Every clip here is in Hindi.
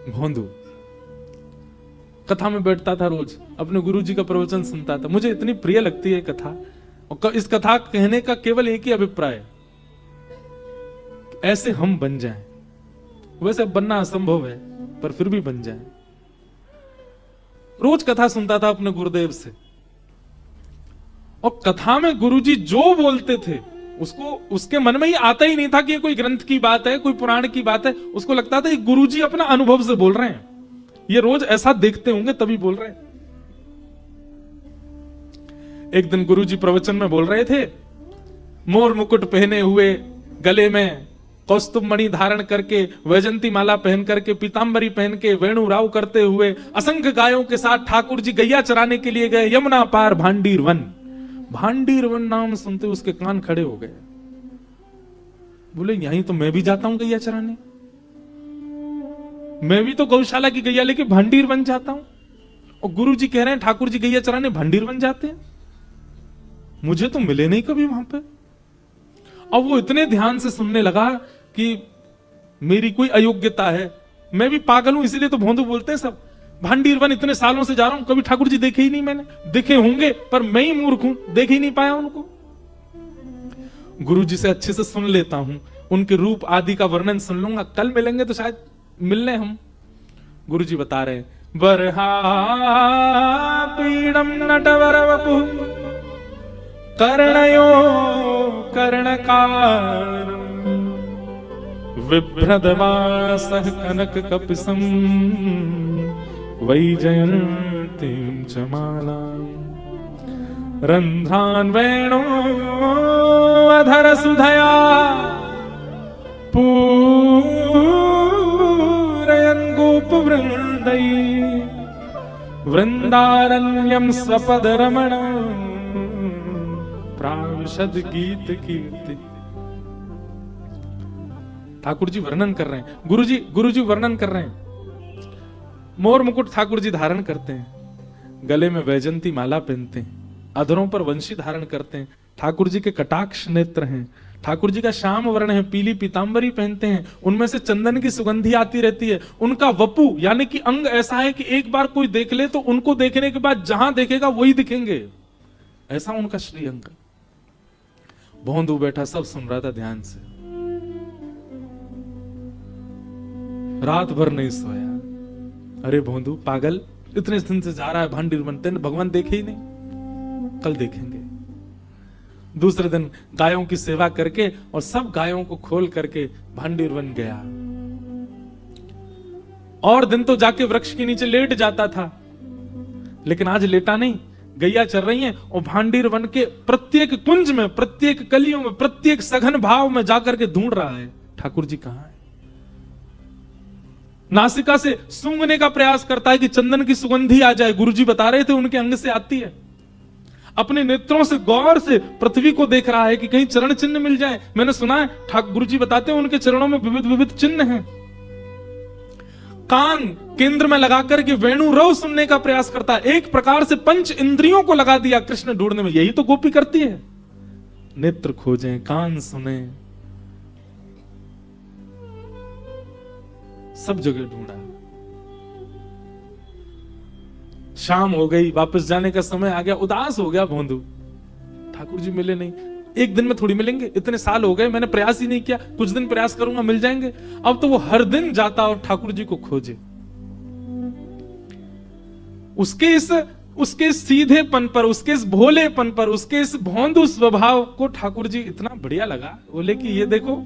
भोंदू कथा में बैठता था, रोज अपने गुरुजी का प्रवचन सुनता था। मुझे इतनी प्रिय लगती है कथा, और इस कथा कहने का केवल एक ही अभिप्राय है, ऐसे हम बन जाएं। वैसे बनना असंभव है, पर फिर भी बन जाएं। रोज कथा सुनता था अपने गुरुदेव से, और कथा में गुरुजी जो बोलते थे उसको उसके मन में ही आता ही नहीं था कि ये कोई ग्रंथ की बात है, कोई पुराण की बात है। उसको लगता था ये गुरुजी अपना अनुभव से बोल रहे हैं, ये रोज ऐसा देखते होंगे तभी बोल रहे हैं। एक दिन गुरुजी प्रवचन में बोल रहे थे, मोर मुकुट पहने हुए, गले में कौस्तुभ मणि धारण करके, वैजंती माला पहन करके, पीतांबरी पहन के, वेणु राव करते हुए असंख्य गायों के साथ ठाकुर जी गैया चराने के लिए गए यमुना पार भांडीर वन। भांडीर वन नाम सुनते उसके कान खड़े हो गए। बोले यहीं तो मैं भी जाता हूं गैया चराने, मैं भी तो गौशाला की गैया लेके भांडीर वन जाता हूं, और गुरु जी कह रहे हैं ठाकुर जी गैया चराने भांडीर वन जाते हैं। मुझे तो मिले नहीं कभी वहां पे। अब वो इतने ध्यान से सुनने लगा कि मेरी कोई अयोग्यता है, मैं भी पागल हूं, इसीलिए तो भोंदू बोलते हैं सब। भांडीर वन इतने सालों से जा रहा हूं, कभी ठाकुर जी देखे ही नहीं मैंने। देखे होंगे पर मैं ही मूर्ख हूं, देख ही नहीं पाया उनको। गुरु जी से अच्छे से सुन लेता हूं, उनके रूप आदि का वर्णन सुन लूंगा, कल मिलेंगे तो शायद मिलने हम। गुरु जी बता रहे, बरहा पीडम नटवर वपु कर्णयो कर्णकारम् विभ्रदवासः कनक कपिसं वैजयन्तीं च मालाम् रन्ध्रान् वेणो अधर सुधया पूरयन् गोपवृन्दै वृन्दारण्यं स्वपदरमणम् प्राविशद गीत कीर्ति। ठाकुर जी वर्णन कर रहे हैं, गुरु जी वर्णन कर रहे हैं। मोर मुकुट ठाकुर जी धारण करते हैं, गले में वैजंती माला पहनते हैं, अधरों पर वंशी धारण करते हैं। ठाकुर जी के कटाक्ष नेत्र हैं, ठाकुर जी का श्याम वर्ण है, पीली पीतांबरी पहनते हैं, उनमें से चंदन की सुगंधी आती रहती है। उनका वपु यानी कि अंग ऐसा है कि एक बार कोई देख ले तो उनको देखने के बाद जहां देखेगा वही दिखेंगे, ऐसा उनका श्रीअंग। भोंदू बैठा सब सुन रहा था ध्यान से, रात भर नहीं सोया। अरे भोंदू पागल, इतने दिन से जा रहा है भांडीर वन, तेने भगवान देखे ही नहीं, कल देखेंगे। दूसरे दिन गायों की सेवा करके और सब गायों को खोल करके भांडीर वन गया। और दिन तो जाके वृक्ष के नीचे लेट जाता था, लेकिन आज लेटा नहीं, गैया चल रही हैं और भांडीर वन के प्रत्येक कुंज में, प्रत्येक कलियों में, प्रत्येक सघन भाव में जाकर के ढूंढ रहा है ठाकुर जी कहां है। नासिका से सूंघने का प्रयास करता है कि चंदन की सुगंधी आ जाए। गुरुजी बता रहे थे उनके अंग से आती है। अपने नेत्रों से गौर से पृथ्वी को देख रहा है कि कहीं चरण चिन्ह मिल जाए। मैंने सुना है ठाकुर गुरुजी बताते हैं उनके चरणों में विविध विविध चिन्ह हैं। कान केंद्र में लगाकर के वेणु रव सुनने का प्रयास करता है। एक प्रकार से पंच इंद्रियों को लगा दिया कृष्ण ढूंढने में। यही तो गोपी करती है, नेत्र खोजें, कान सुने, सब जगह ढूंढा। शाम हो गई, वापस जाने का समय आ गया, उदास हो गया भोंदू, ठाकुर जी मिले नहीं। एक दिन में थोड़ी मिलेंगे, इतने साल हो गए, मैंने प्रयास ही नहीं किया, कुछ दिन प्रयास करूंगा मिल जाएंगे। अब तो वो हर दिन जाता और ठाकुर जी को खोजे। उसके सीधेपन पर, उसके इस भोलेपन पर, उसके इस भोंदू स्वभाव को ठाकुर जी इतना बढ़िया लगा। बोले कि ये देखो,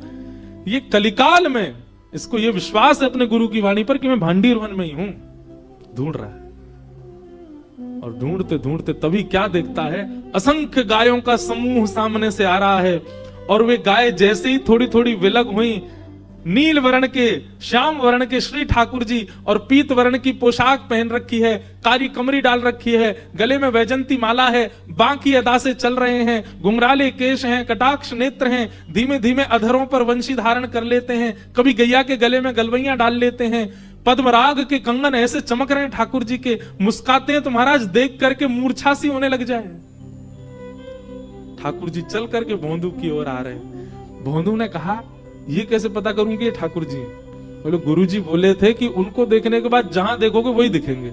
ये कलिकाल में इसको ये विश्वास है अपने गुरु की वाणी पर कि मैं भांडीर वन में ही हूं। ढूंढ रहा है और ढूंढते ढूंढते तभी क्या देखता है, असंख्य गायों का समूह सामने से आ रहा है। और वे गाय जैसे ही थोड़ी थोड़ी विलग हुई, नील वर्ण के, श्याम वर्ण के श्री ठाकुर जी और पीत वर्ण की पोशाक पहन रखी है, कारी कमरी डाल रखी है, गले में वैजंती माला है, बांकी अदा से चल रहे हैं, घुंघराले केश हैं, कटाक्ष नेत्र हैं, धीमे धीमे अधरों पर वंशी धारण कर लेते हैं, कभी गैया के गले में गलवैया डाल लेते हैं, पद्मराग के कंगन ऐसे चमक रहे हैं ठाकुर जी के, मुस्काते हैं तो महाराज देख करके मूर्छा सी होने लग जाए। ठाकुर जी चल करके भोंदू की ओर आ रहे हैं। भोंदू ने कहा, ये कैसे पता करूं कि ये ठाकुर जी हैं? बोले गुरुजी बोले थे कि उनको देखने के बाद जहां देखोगे वही दिखेंगे।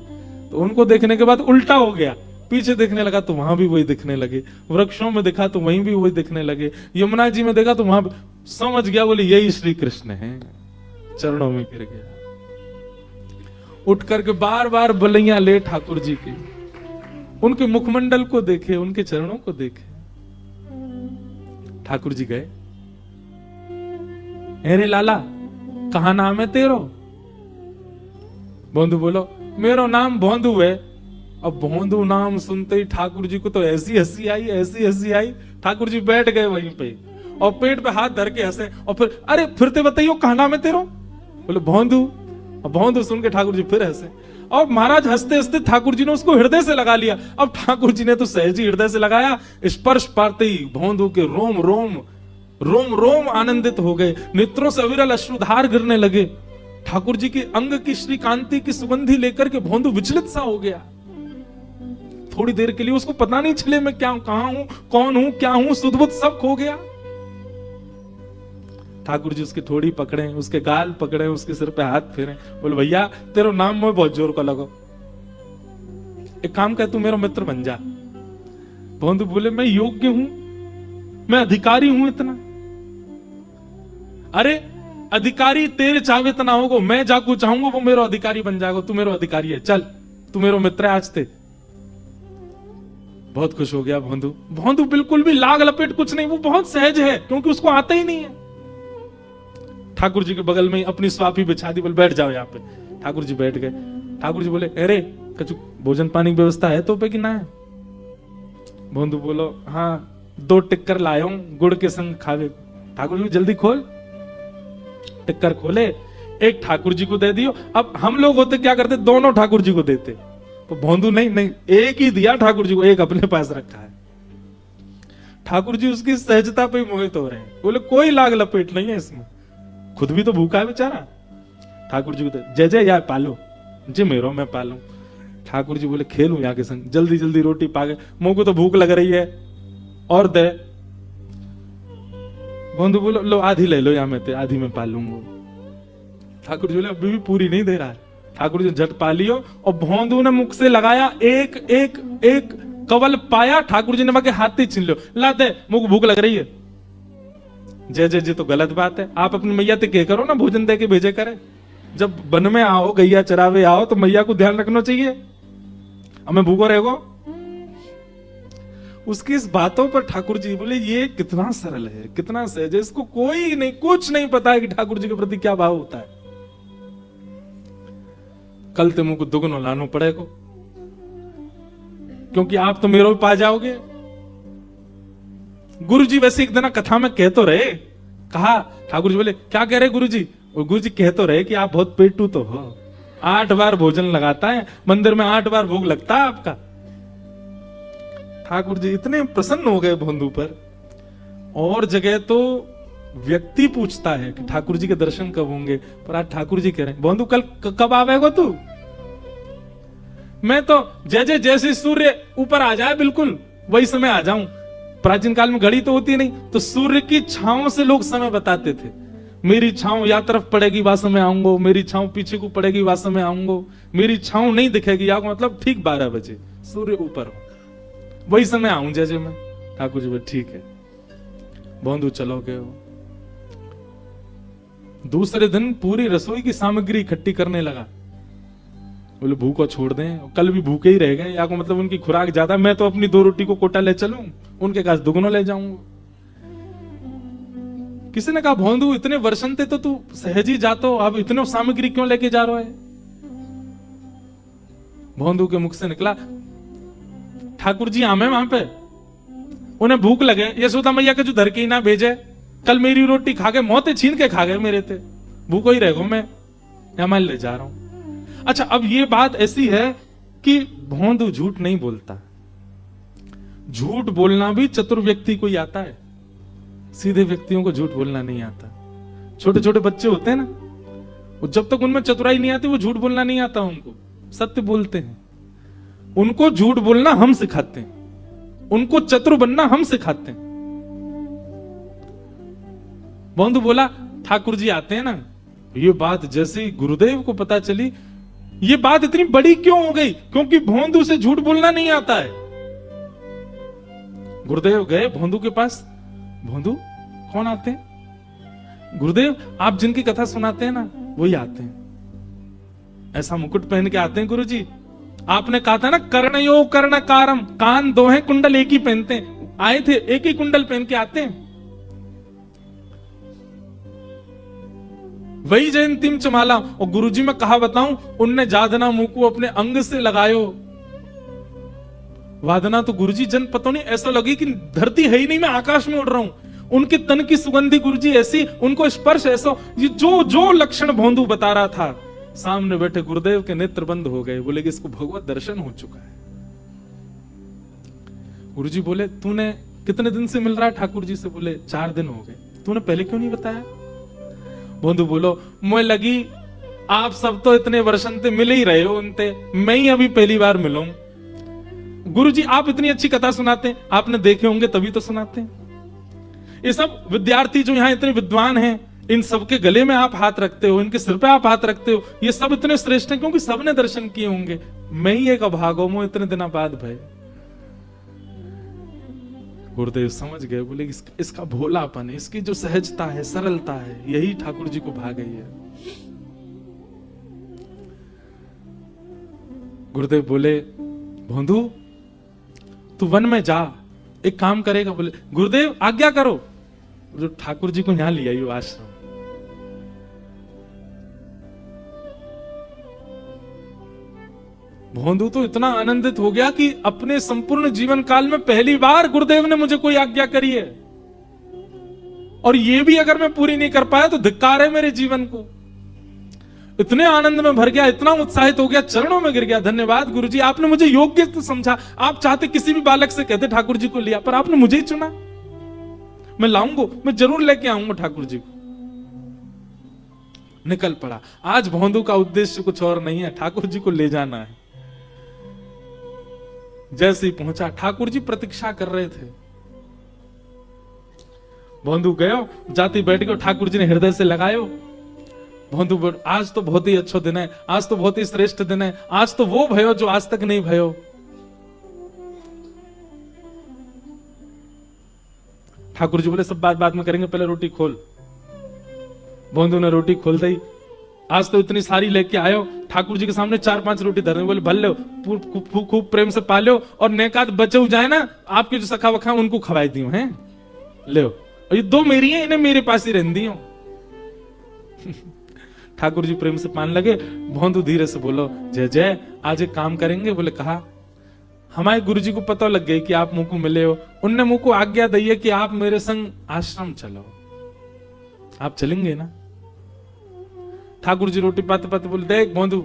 तो उनको देखने के बाद उल्टा हो गया, पीछे देखने लगा तो वहां भी वही दिखने लगे, वृक्षों में देखा तो वहीं भी वही दिखने लगे, यमुना जी में देखा तो वहां भी। समझ गया, बोले यही श्री कृष्ण है। चरणों में गिर गया, उठ करके बार बार बलैया ले ठाकुर जी की, उनके मुखमंडल को देखे, उनके चरणों को देखे। ठाकुर जी गए, अरे लाला कहा नाम है तेरो? भोंदू बोलो मेरो नाम भोंदू है। अब भोंदू नाम सुनते ही ठाकुर जी को तो ऐसी हंसी आई, ऐसी हंसी आई, ठाकुर जी बैठ गए वहीं पे और पेट पे हाथ धर के हंसे। और फिर अरे फिरते बताइयो कहा नाम है तेरो? बोले भोंदू। और भोंदू सुन के ठाकुर जी फिर हंसे। और महाराज हंसते हंसते ठाकुर जी ने उसको हृदय से लगा लिया। अब ठाकुर जी ने तो सहज ही हृदय से लगाया, स्पर्श पाते ही भोंदू के रोम रोम रोम रोम आनंदित हो गए, नेत्रों से अविरल अश्रुधार गिरने लगे। ठाकुर जी के अंग की श्री कांति की सुगंधी लेकर के भोंदू विचलित सा हो गया। थोड़ी देर के लिए उसको पता नहीं चले मैं क्या, कहां हूं, कौन हूं, क्या हूं, सुध-बुध सब खो गया। ठाकुर जी उसकी थोड़ी पकड़े, उसके गाल पकड़े, उसके सिर पे हाथ फेरे, बोले भैया तेरा नाम में बहुत जोर का लगो, एक काम कर तू मेरा मित्र बन जा। भोंदू बोले मैं योग्य हूं, मैं अधिकारी हूं इतना? अरे अधिकारी तेरे चाहे इतना होगा, मैं जाकू चाहूंगा वो मेरा अधिकारी बन जाएगा, तू मेरा अधिकारी है, चल तू मेरा मित्र है आज ते। बहुत खुश हो गया भोंदू। भोंदू बिल्कुल भी लाग लपेट कुछ नहीं, वो बहुत सहज है क्योंकि उसको आता ही नहीं है। ठाकुर जी के बगल में अपनी स्वापी बिछा दी, बोले बैठ जाओ यहाँ पे। ठाकुर जी बैठ गए। ठाकुर जी बोले अरे कछु भोजन पानी की व्यवस्था है तो पे कि ना है? भोंदू बोलो हाँ 2 टिक्कर लाया हूं गुड़ के संग खावे। ठाकुर जी जल्दी खोल। टिक्कर खोले, एक ठाकुर जी को दे दियो। अब हम लोग होते क्या करते, दोनों ठाकुर जी को देते। तो भोंदू नहीं, एक ही दिया ठाकुर जी को, एक अपने पास रखा है। ठाकुर जी उसकी सहजता पे मोहित हो रहे हैं, बोले कोई लाग लपेट नहीं है इसमें, खुद भी तो भूखा है बेचारा। ठाकुर जी को जय जय यार पालो जी, मेरो मैं पालू। ठाकुर जी बोले खेलूं यहाँ के संग, जल्दी जल्दी रोटी पागे, मुंह को तो भूख लग रही है और दे। भोंदू बोलो लो आधी ले लो, यहाँ में थे आधी में पालूंगा। ठाकुर जी बोले अभी भी पूरी नहीं दे रहा है। ठाकुर जी झट पा लियो और भोंदू ने मुख से लगाया, एक एक एक कवल पाया। ठाकुर जी ने बाकी हाथ ही छीन लो, ला दे मुंह को भूख लग रही है। जय जय जी तो गलत बात है, आप अपनी मैया से कह करो ना भोजन दे के भेजे करे। जब वन में आओ, गैया चरावे आओ तो मैया को ध्यान रखना चाहिए, हमें भूखो रहेगो। उसकी इस बातों पर ठाकुर जी बोले ये कितना सरल है, कितना सहज है, इसको कोई नहीं, कुछ नहीं पता है कि ठाकुर जी के प्रति क्या भाव होता है। कल ते मुंह को दुगनो लानो पड़ेगा, क्योंकि आप तो मेरे पा जाओगे। गुरु जी वैसे एक दिन कथा में कह तो रहे, कहा ठाकुर जी बोले क्या कह रहे गुरु जी? और गुरु जी कह तो रहे कि आप बहुत पेटू तो हो, 8 बार भोजन लगाता है, मंदिर में 8 बार भोग लगता है आपका। ठाकुर जी इतने प्रसन्न हो गए भोंदू पर। और जगह तो व्यक्ति पूछता है कि ठाकुर जी के दर्शन कब होंगे, पर आज ठाकुर जी कह रहे हैं भोंदू कल कब आवेगा तू? मैं तो जैसे सूर्य ऊपर आ जाए बिल्कुल वही समय आ जाऊं। प्राचीन काल में घड़ी तो होती नहीं, तो सूर्य की छांव से लोग समय बताते थे। मेरी छांव या तरफ पड़ेगी वहां समय आऊंगा, मेरी छांव पीछे को पड़ेगी वहां समय आऊंगा, मेरी छांव नहीं दिखेगी या मतलब ठीक 12 बजे सूर्य ऊपर हो वही समय आऊं जय मैं। ठाकुर जी बोले ठीक है। भोंदू चलोगे हो। दूसरे दिन पूरी रसोई की सामग्री इकट्ठी करने लगा। बोले भूखो छोड़ दें, कल भी भूखे ही रह गए, या को मतलब उनकी खुराक ज्यादा, मैं तो अपनी 2 रोटी को कोटा ले चलूं, उनके पास दुगनो ले जाऊंगा। किसी ने कहा भोंदू इतने वर्षन थे तो तू सहज ही जातो, अब इतने सामग्री क्यों लेके जा रहा है? भोंदू के मुख से निकला ठाकुर जी आमे वहां पे, उन्हें भूख लगे, यशोदा मैया के जो धर के ही ना भेजे, कल मेरी रोटी खा के मौतें छीन के खा गए मेरे थे, भूखो ही रह गो, मैं यहाँ ले जा रहा हूं। अच्छा अब ये बात ऐसी है कि भोंदू झूठ नहीं बोलता। झूठ बोलना भी चतुर व्यक्ति को ही आता है, सीधे व्यक्तियों को झूठ बोलना नहीं आता। छोटे छोटे बच्चे होते हैं ना, वो जब तक उनमें चतुराई नहीं आती वो झूठ बोलना नहीं आता उनको, सत्य बोलते हैं। उनको झूठ बोलना हम सिखाते हैं, उनको चतुर बनना हम सिखाते हैं। भोंदू बोला ठाकुर जी आते हैं ना ये बात जैसे ही गुरुदेव को पता चली, ये बात इतनी बड़ी क्यों हो गई? क्योंकि भोंदू से झूठ बोलना नहीं आता है। गुरुदेव गए भोंदू के पास। भोंदू कौन आते हैं? गुरुदेव आप जिनकी कथा सुनाते हैं ना, वही आते हैं। ऐसा मुकुट पहन के आते हैं गुरुजी। आपने कहा था ना, कर्णयो कर्णकारम, कान दो हैं, कुंडल एक ही पहनते हैं। आए थे, एक ही कुंडल पहन के आते हैं। वही जयंतीम चमाला। और गुरुजी मैं कहा बताऊं, उनने जादना मुंह को अपने अंग से लगायो। वादना तो गुरुजी जन पता नहीं, ऐसा लगे कि धरती है ही नहीं, मैं आकाश में उड़ रहा हूं। उनके तन की सुगंधी गुरुजी ऐसी, उनको स्पर्श ऐसा, ये जो जो लक्षण भोंदू बता रहा था, सामने बैठे गुरुदेव के नेत्र बंद हो गए। बोले कि इसको भगवत दर्शन हो चुका है। गुरुजी बोले तूने कितने दिन से मिल रहा है ठाकुर जी से? बोले 4 दिन हो गए। तूने पहले क्यों नहीं बताया? भोंदू बोलो मुझे लगी आप सब तो इतने वर्षन से मिल ही रहे हो उनते, मैं ही अभी पहली बार मिलूं। गुरुजी आप इतनी अच्छी कथा सुनाते हैं, आपने देखे होंगे तभी तो सुनाते हैं। ये सब विद्यार्थी जो यहाँ इतने विद्वान हैं, इन सबके गले में आप हाथ रखते हो, इनके सिर पे आप हाथ रखते हो। ये सब इतने श्रेष्ठ हैं क्योंकि सबने दर्शन किए होंगे। मैं ही एक अभागो मो इतने दिनों बाद भाई। गुरुदेव समझ गए। बोले इसका भोलापन है, इसकी जो सहजता है, सरलता है, यही ठाकुर जी को भा गई है। गुरुदेव बोले भोंदू तू वन में जा, एक काम करेगा? बोले गुरुदेव आज्ञा करो। जो ठाकुर जी को यहां लिया यो आश्रम। भोंदू तो इतना आनंदित हो गया कि अपने संपूर्ण जीवन काल में पहली बार गुरुदेव ने मुझे कोई आज्ञा करी है, और ये भी अगर मैं पूरी नहीं कर पाया तो धिक्कार है मेरे जीवन को। इतने आनंद में भर गया, इतना उत्साहित हो गया, चरणों में गिर गया। धन्यवाद गुरुजी, आपने मुझे योग्य तो समझा। आप चाहते किसी भी बालक से कहते ठाकुर जी को लिया, पर आपने मुझे ही चुना। मैं लाऊंगा, मैं जरूर लेके आऊंगा ठाकुर जी को। निकल पड़ा। आज भोंदू का उद्देश्य कुछ और नहीं है, ठाकुर जी को ले जाना है। जैसे ही पहुंचा, ठाकुर जी प्रतीक्षा कर रहे थे। भोंदू गयो, जाती बैठ गयो, ठाकुर जी ने हृदय से लगायो। भोंदू आज तो बहुत ही अच्छा दिन है, आज तो बहुत ही श्रेष्ठ दिन है, आज तो वो भयो जो आज तक नहीं भयो। ठाकुर जी बोले सब बात बाद में करेंगे, पहले रोटी खोल। भोंदू ने रोटी खोल दी। आज तो इतनी सारी लेके आयो। ठाकुर जी के सामने 4-5 रोटी धर, बोले भल लो, खूब प्रेम से पालो, और नेकात बचे हो जाए ना, आपके जो सखा वखा उनको खवाई दी हैं, ले। और ये 2 मेरी हैं, इन्हें मेरे पास ही रहती हो। ठाकुर जी प्रेम से पान लगे। भोंदू धीरे से बोलो जय जय, आज एक काम करेंगे। बोले कहा? हमारे गुरुजी को पता लग गई कि आप मुंह को मिले हो। उनने मुंह को आज्ञा दी है कि आप मेरे संग आश्रम चलो। आप चलेंगे ना? ठाकुर जी रोटी पाते पाते बोले देख भोंदू,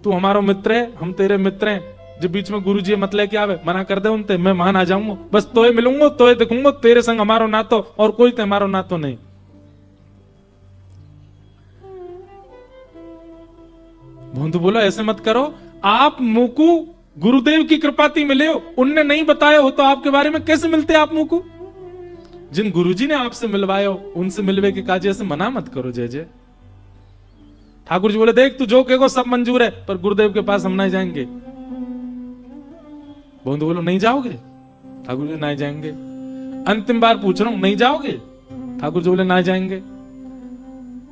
तू हमारा मित्र है, हम तेरे मित्र हैं। जो बीच में गुरु जी मत लेके आवे, मना कर दे उनते, मैं मान आ जाऊंगा। बस तोय मिलूंगा, तोय देखूंगा, तेरे संग हमारो नातो, और कोई तो हमारो नातो नहीं। भोंदू बोला ऐसे मत करो, आप मुकु गुरुदेव की कृपाती मिले हो, उनने नहीं बताया हो तो आपके बारे में कैसे मिलते आप मुकु? जिन गुरुजी ने आपसे मिलवाया हो उनसे मिलवे के काज ऐसे मना मत करो जय जय। ठाकुर जी बोले देख तू जो कहेगा सब मंजूर है, पर गुरुदेव के पास हम नहीं जाएंगे। भोंदू बोलो नहीं जाओगे? ठाकुर जी नहीं जाएंगे। अंतिम बार पूछ रहा हूं, नहीं जाओगे? ठाकुर जी बोले नहीं जाएंगे।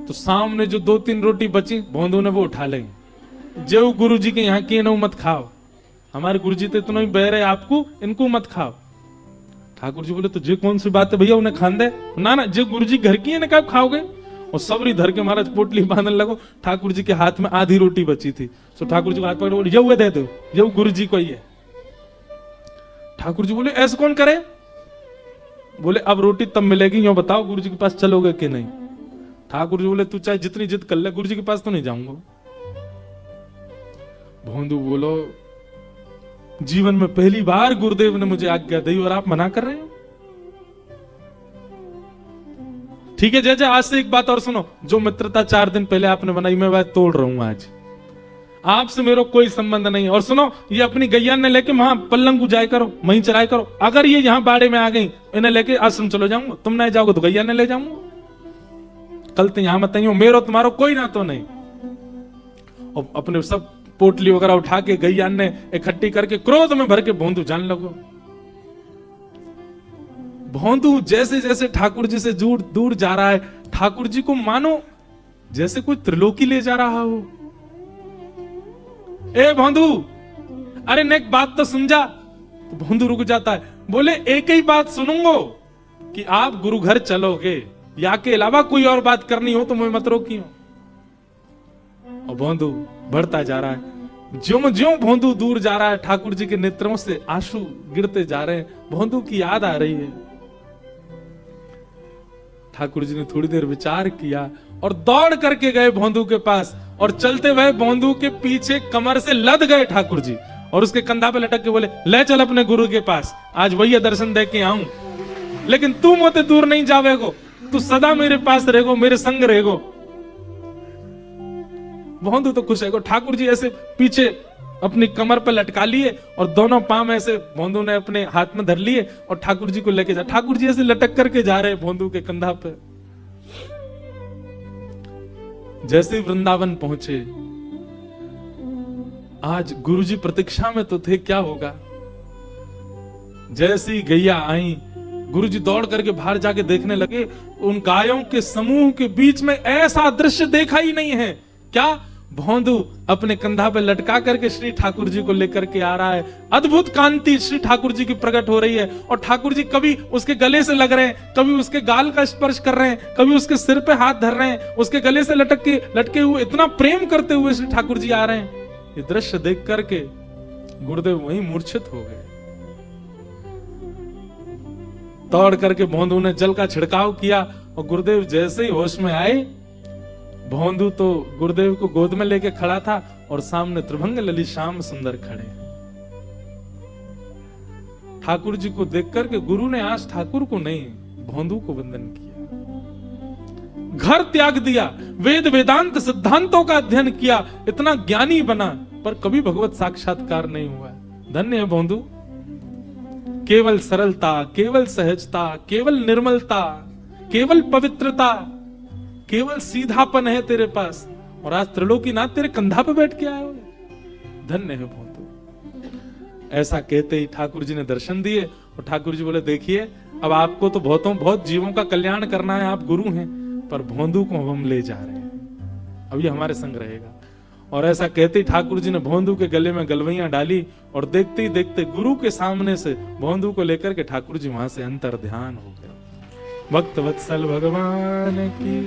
तो सामने जो 2-3 रोटी बची, भोंदू ने वो उठा ली। जो गुरु जी के यहाँ की ना मत खाओ, हमारे गुरु जी तो इतना ही बह रहे आपको, इनको मत खाओ। ठाकुर जी बोले तो जे कौन सी बात है भैया, उन्हें खान दे ना। ना जो गुरु जी घर की है ना, कब खाओगे? और सबरी धर के महाराज पोटली बांधने लगो। ठाकुर जी के हाथ में आधी रोटी बची थी, तो ठाकुर जी को हाथ पकड़ बोले ये हुए दे दो, ये गुरु जी को ही है। ठाकुर जी बोले ऐसे कौन करे? बोले अब रोटी तब मिलेगी, यो बताओ गुरु जी के पास चलोगे कि नहीं? ठाकुर जी बोले तू चाहे जितनी जिद कर ले, गुरु जी के पास तो नहीं जाऊंगा। भोंदू बोलो जीवन में पहली बार गुरुदेव ने मुझे आज्ञा दी और आप मना कर रहे हो? ठीक है जय जय, आज से एक बात और सुनो, जो मित्रता 4 दिन पहले आपने बनाई मैं वह तोड़ रहा हूं आज। आपसे मेरा कोई संबंध नहीं। और सुनो, ये अपनी गैया ने लेके वहां पल्लंग जाया करो, वहीं चराया करो। अगर ये यहां बाड़े में आ गई, इन्हें लेके आश्रम चलो जाऊंगा, तुम नहीं जाओगे तो गैया ने ले जाऊंगा। कल तो यहां मत आइयो, मेरो तुम्हारो कोई ना तो नहीं। और अपने सब पोटली वगैरह उठा के गैया ने इकट्ठी करके क्रोध में भर के भोंदू जान लगो। भोंदू जैसे जैसे ठाकुर जी से दूर जा रहा है, ठाकुर जी को मानो जैसे कोई त्रिलोकी ले जा रहा हो। ए भोंदू, अरे नेक बात तो सुन जा। तो भोंदू रुक जाता है, बोले एक ही बात सुनूंगो कि आप गुरु घर चलोगे, या के अलावा कोई और बात करनी हो तो मुझे मत रोकियो। और भोंदू बढ़ता जा रहा है। ज्यों ज्यों भोंदू दूर जा रहा है, ठाकुर जी के नेत्रों से आंसू गिरते जा रहे हैं। भोंदू की याद आ रही है। ठाकुर जी ने थोड़ी देर विचार किया और दौड़ करके गए भोंदू के पास, और चलते हुए भोंदू के पीछे कमर से लद गए ठाकुर जी, और उसके कंधा पे लटक के बोले, ले चल अपने गुरु के पास, आज वही दर्शन दे के आऊं, लेकिन तू मोते दूर नहीं जावेगो, तू सदा मेरे पास रहेगो, मेरे संग रहेगो। भोंदू तो खुश है। ठाकुर जी ऐसे पीछे अपनी कमर पर लटका लिए और दोनों पांव ऐसे भोंदू ने अपने हाथ में धर लिए और ठाकुर जी को लेके जा। ठाकुर जी ऐसे लटक करके जा रहे भोंदू के कंधा पे। जैसे वृंदावन पहुंचे, आज गुरुजी प्रतीक्षा में तो थे, क्या होगा। जैसी गैया आई, गुरुजी दौड़ करके बाहर जाके देखने लगे, उन गायों के समूह के बीच में ऐसा दृश्य देखा ही नहीं है। क्या? भोंदू अपने कंधा पे लटका करके श्री ठाकुर जी को लेकर के आ रहा है। अद्भुत कांति श्री ठाकुर जी की प्रकट हो रही है, और ठाकुर जी कभी उसके गले से लग रहे हैं, कभी उसके गाल का स्पर्श कर रहे हैं, कभी उसके सिर पे हाथ धर रहे हैं, उसके गले से लटके हुए इतना प्रेम करते हुए श्री ठाकुर जी आ रहे हैं। ये दृश्य देख करके गुरुदेव वहीं मूर्छित हो गए। दौड़ करके भोंदू ने जल का छिड़काव किया, और गुरुदेव जैसे ही होश में आए, भोंदू तो गुरुदेव को गोद में लेके खड़ा था, और सामने त्रिभंग ललित श्याम सुंदर खड़े। ठाकुर जी को देख करके गुरु ने आज ठाकुर को नहीं, भोंदू को वंदन किया। घर त्याग दिया, वेद वेदांत सिद्धांतों का अध्ययन किया, इतना ज्ञानी बना, पर कभी भगवत साक्षात्कार नहीं हुआ। धन्य है भोंदू। केवल सरलता, केवल सहजता, केवल निर्मलता, केवल पवित्रता, केवल सीधापन है तेरे पास, और आज त्रिलोकीनाथ तेरे कंधा पे बैठ के आए हो। धन्य है भोंदू। ऐसा कहते ही ठाकुर जी ने दर्शन दिए, और ठाकुर जी बोले, देखिए अब आपको तो बहुत जीवों का कल्याण करना है, आप गुरु हैं, पर भोंदू को हम ले जा रहे हैं, अब ये हमारे संग रहेगा। और ऐसा कहते ही ठाकुर जी ने भोंदू के गले में गलवैयां डाली, और देखते ही देखते गुरु के सामने से भोंदू को लेकर के ठाकुर जी वहां से अंतर ध्यान हो गए। भक्त वत्सल भगवान की